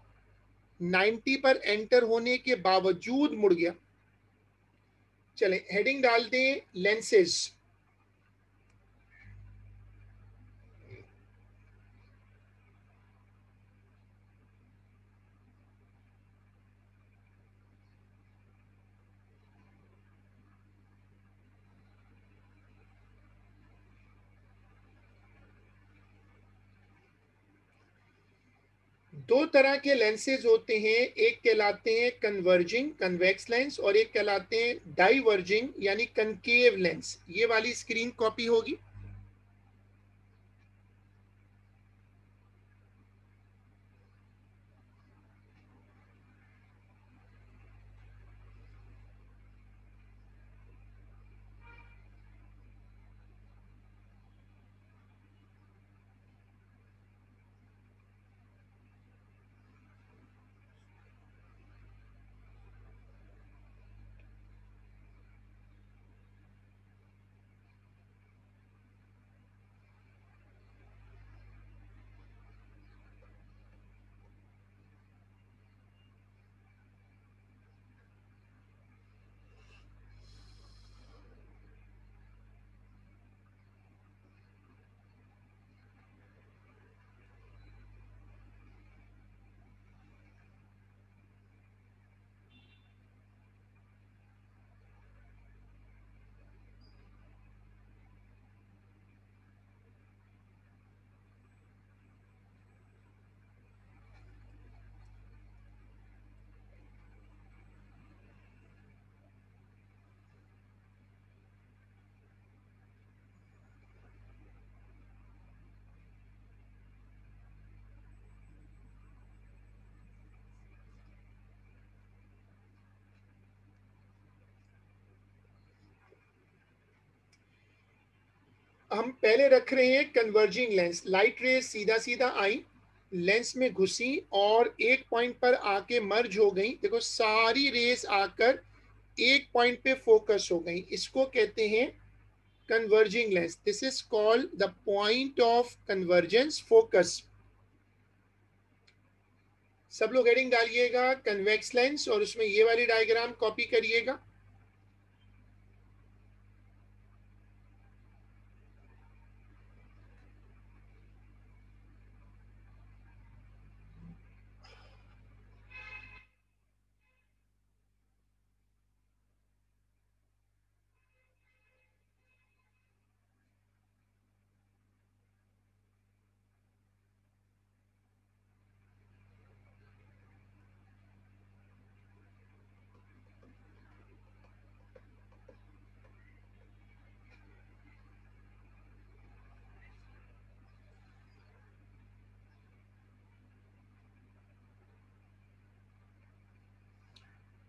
90 पर एंटर होने के बावजूद मुड़ गया। चले हेडिंग डाल दें लेंसेज। दो तरह के लेंसेज होते हैं, एक कहलाते हैं कन्वर्जिंग कन्वेक्स लेंस और एक कहलाते हैं डाइवर्जिंग यानी कनकेव लेंस। ये वाली स्क्रीन कॉपी होगी। हम पहले रख रहे हैं कन्वर्जिंग लेंस। लाइट रेज सीधा सीधा आई, लेंस में घुसी और एक पॉइंट पर आके मर्ज हो गई। देखो सारी रेस आकर एक पॉइंट पे फोकस हो गई, इसको कहते हैं converging lens. This is called the point of convergence focus. सब लोग हेडिंग डालिएगा कन्वेक्स लेंस और उसमें ये वाली डायग्राम कॉपी करिएगा।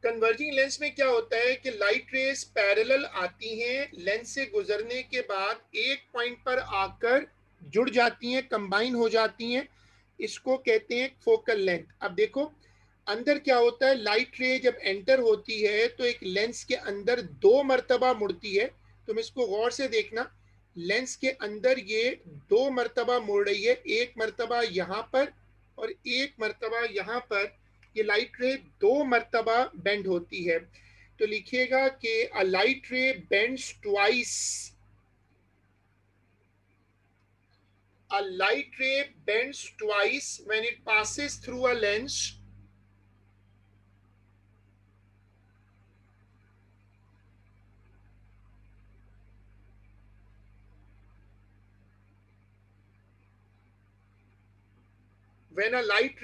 कन्वर्जिंग लेंस में क्या होता है कि लाइट रेस पैरेलल आती हैं, लेंस से गुजरने के बाद एक पॉइंट पर आकर जुड़ जाती हैं, कंबाइन हो जाती हैं। इसको कहते हैं फोकल लेंथ। अब देखो अंदर क्या होता है, लाइट रे जब एंटर होती है तो एक लेंस के अंदर दो मर्तबा मुड़ती है। तुम इसको गौर से देखना, लेंस के अंदर ये दो मर्तबा मुड़ रही है, एक मर्तबा यहाँ पर और एक मर्तबा यहाँ पर। ये लाइट रे दो मर्तबा बेंड होती है। तो लिखिएगा कि a light ray bends twice. A light ray bends twice when it passes through a lens. When a light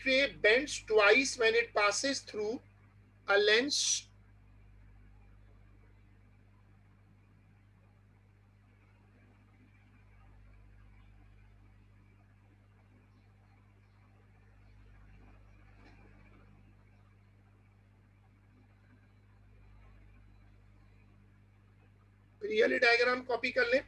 ray bends twice when it passes through a lens. फिर ये वाली डायग्राम कॉपी कर लें।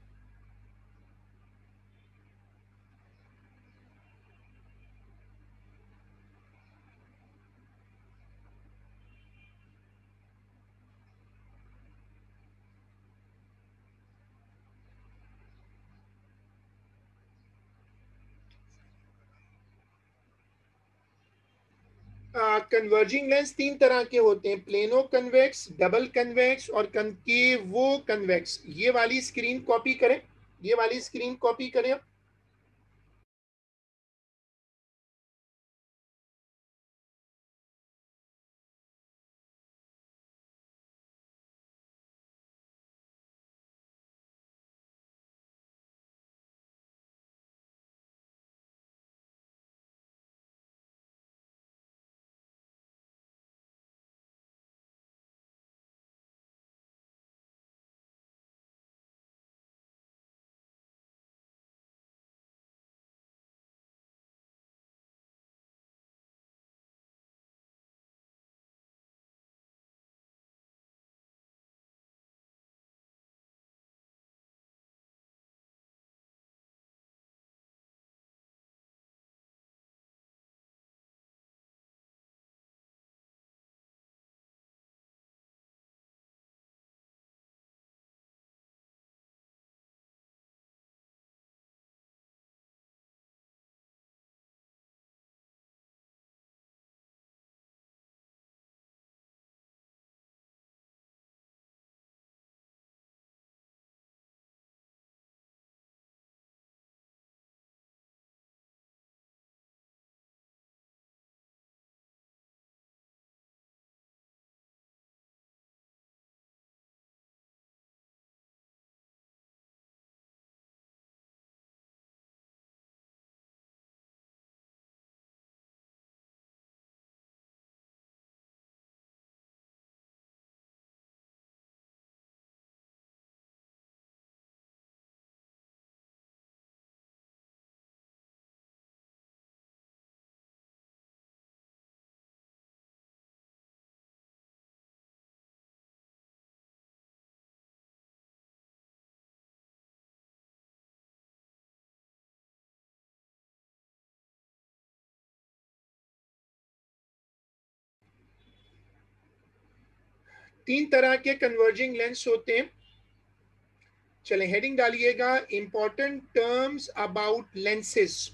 कन्वर्जिंग लेंस तीन तरह के होते हैं, प्लेनो कन्वेक्स, डबल कन्वेक्स और कनकेवो कन्वेक्स। ये वाली स्क्रीन कॉपी करें, ये वाली स्क्रीन कॉपी करें। तीन तरह के कन्वर्जिंग लेंस होते हैं। चलें हेडिंग डालिएगा, important terms about lenses.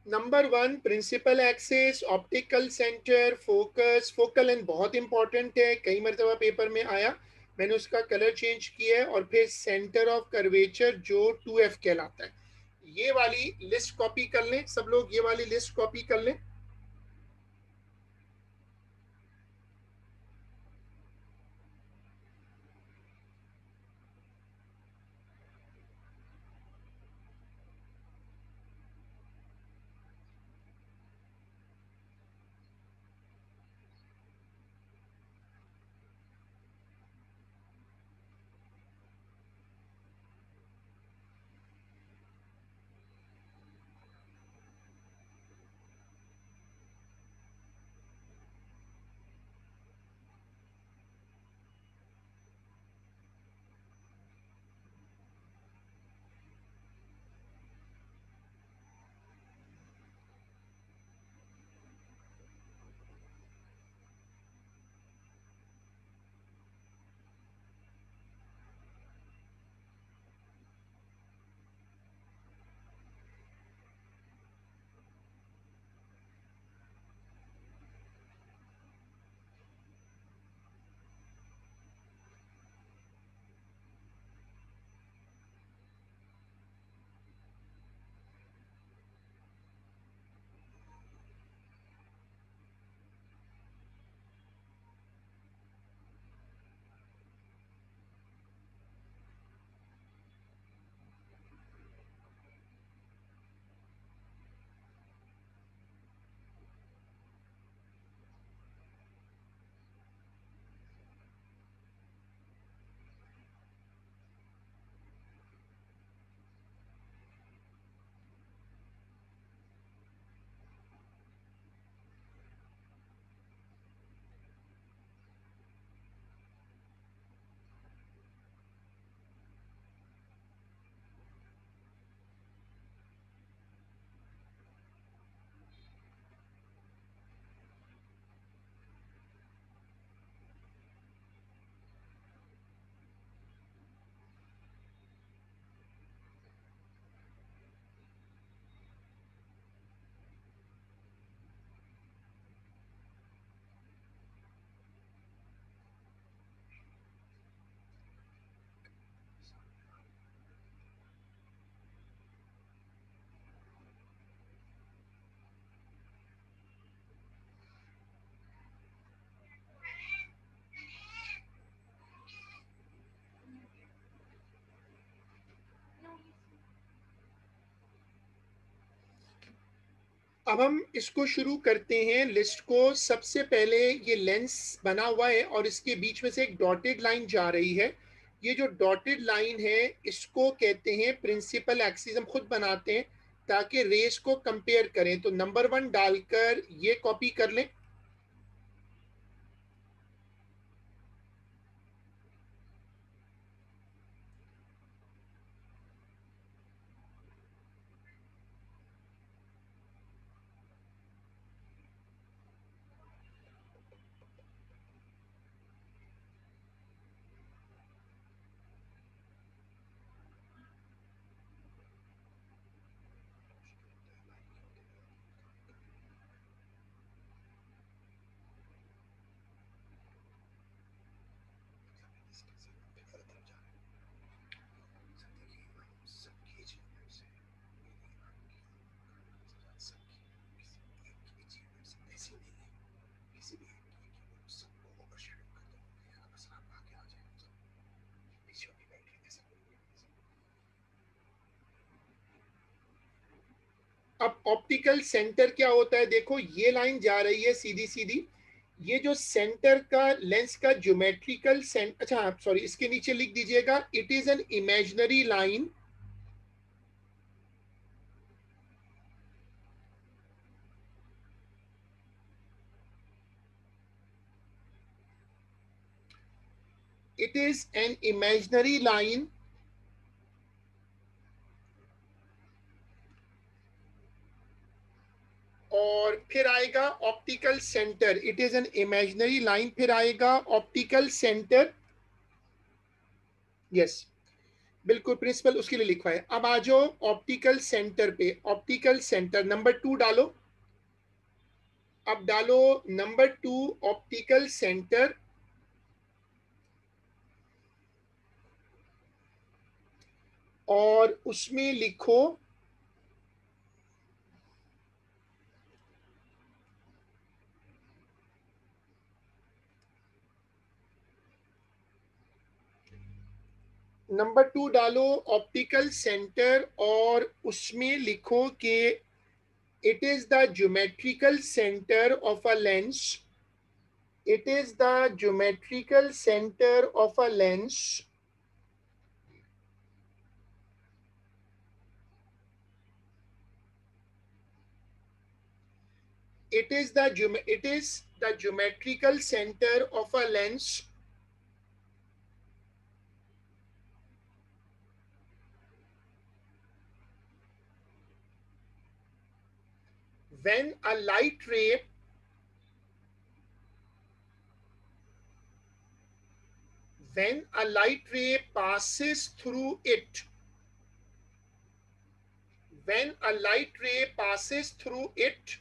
Number one, principal axis, optical centre, focus. Focal length बहुत इंपॉर्टेंट है, कई मरतबा पेपर में आया, मैंने उसका कलर चेंज किया है। और फिर सेंटर ऑफ कर्वेचर जो 2F कहलाता है। ये वाली लिस्ट कॉपी कर लें सब लोग, ये वाली लिस्ट कॉपी कर लें। अब हम इसको शुरू करते हैं लिस्ट को। सबसे पहले ये लेंस बना हुआ है और इसके बीच में से एक डॉटेड लाइन जा रही है। ये जो डॉटेड लाइन है इसको कहते हैं प्रिंसिपल एक्सिस। हम खुद बनाते हैं ताकि रेस को कंपेयर करें। तो नंबर 1 डालकर ये कॉपी कर लें। अब ऑप्टिकल सेंटर क्या होता है? देखो ये लाइन जा रही है सीधी सीधी। ये जो सेंटर का लेंस का ज्योमेट्रिकल सेंटर, अच्छा सॉरी, इसके नीचे लिख दीजिएगा it is an imaginary line. It is an imaginary line और फिर आएगा optical centre. It is an imaginary line, फिर आएगा ऑप्टिकल सेंटर। यस, बिल्कुल प्रिंसिपल उसके लिए लिखा है। अब आ जाओ ऑप्टिकल सेंटर पे। ऑप्टिकल सेंटर नंबर 2 डालो। अब डालो नंबर 2 ऑप्टिकल सेंटर और उसमें लिखो नंबर 2 डालो ऑप्टिकल सेंटर और उसमें लिखो कि it is the geometrical centre of a lens. It is the geometrical centre of a lens it is the geometrical center of a lens when a light ray passes through it. When a light ray passes through it,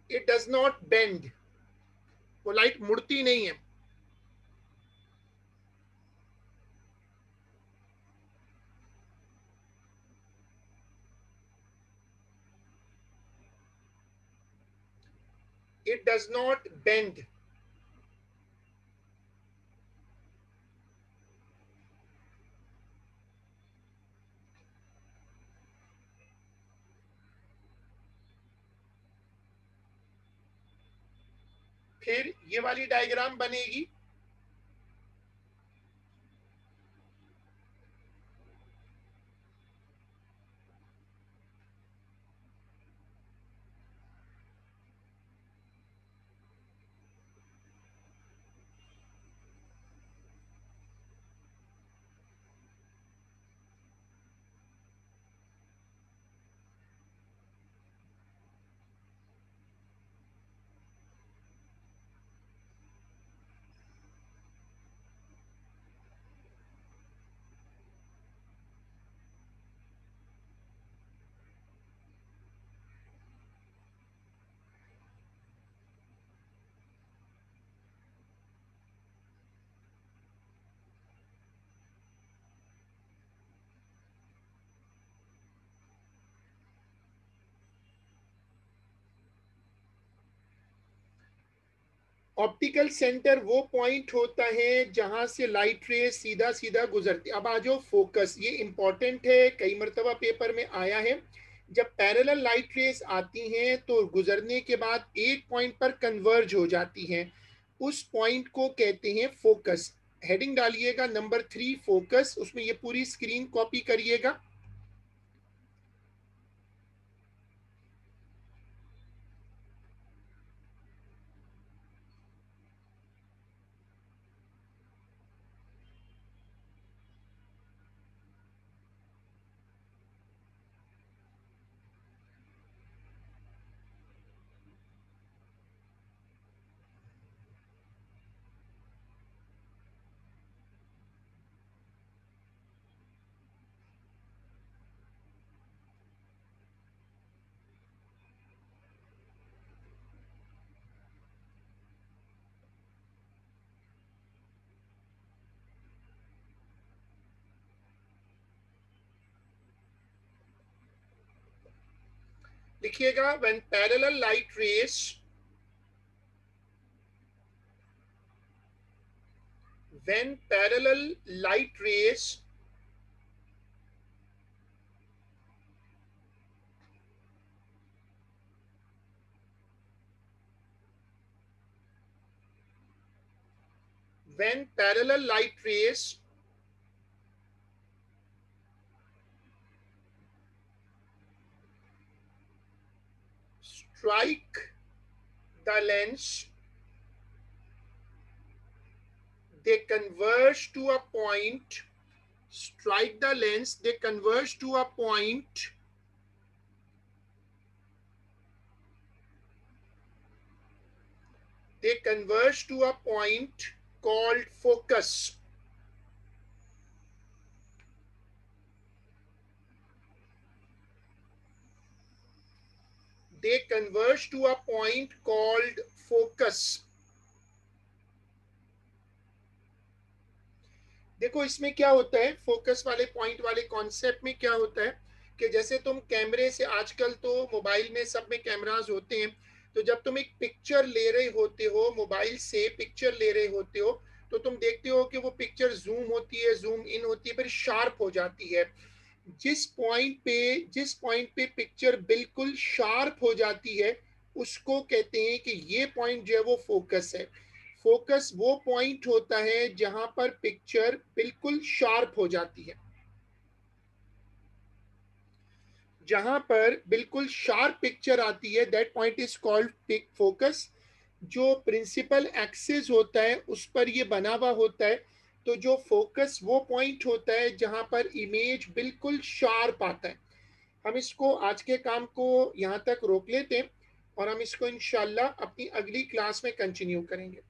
it does not bend. वो light मुड़ती नहीं है। It does not bend. फिर ये वाली diagram बनेगी। Optical centre वो point होता है जहां से लाइट रे सीधा सीधा गुजरती। अब आ जाओ फोकस, ये इंपॉर्टेंट है, कई मरतबा पेपर में आया है। जब पैरेलल लाइट रेस आती हैं तो गुजरने के बाद एक पॉइंट पर कन्वर्ज हो जाती हैं, उस पॉइंट को कहते हैं फोकस। हेडिंग डालिएगा नंबर 3 फोकस, उसमें ये पूरी स्क्रीन कॉपी करिएगा। लिखिएगा when parallel light rays when parallel light rays when parallel light rays strike the lens, they converge to a point, strike the lens, they converge to a point called focus. They converge to a point called focus. देखो इसमें क्या होता है, focus वाले point वाले concept में क्या होता है कि जैसे तुम कैमरे से, आजकल तो मोबाइल में सब में कैमरास होते हैं, तो जब तुम एक पिक्चर ले रहे होते हो, मोबाइल से पिक्चर ले रहे होते हो, तो तुम देखते हो कि वो पिक्चर जूम होती है, जूम इन होती है, फिर शार्प हो जाती है। जिस पॉइंट पे पिक्चर बिल्कुल शार्प हो जाती है उसको कहते हैं कि ये पॉइंट जो है वो फोकस है। फोकस वो पॉइंट होता है जहां पर पिक्चर बिल्कुल शार्प हो जाती है। जहां पर बिल्कुल शार्प पिक्चर आती है, that point is called focus. जो प्रिंसिपल एक्सिस होता है उस पर ये बना हुआ होता है। तो जो फोकस वो पॉइंट होता है जहां पर इमेज बिल्कुल शार्प आता है। हम इसको आज के काम को यहाँ तक रोक लेते हैं और हम इसको इंशाल्लाह अपनी अगली क्लास में कंटिन्यू करेंगे।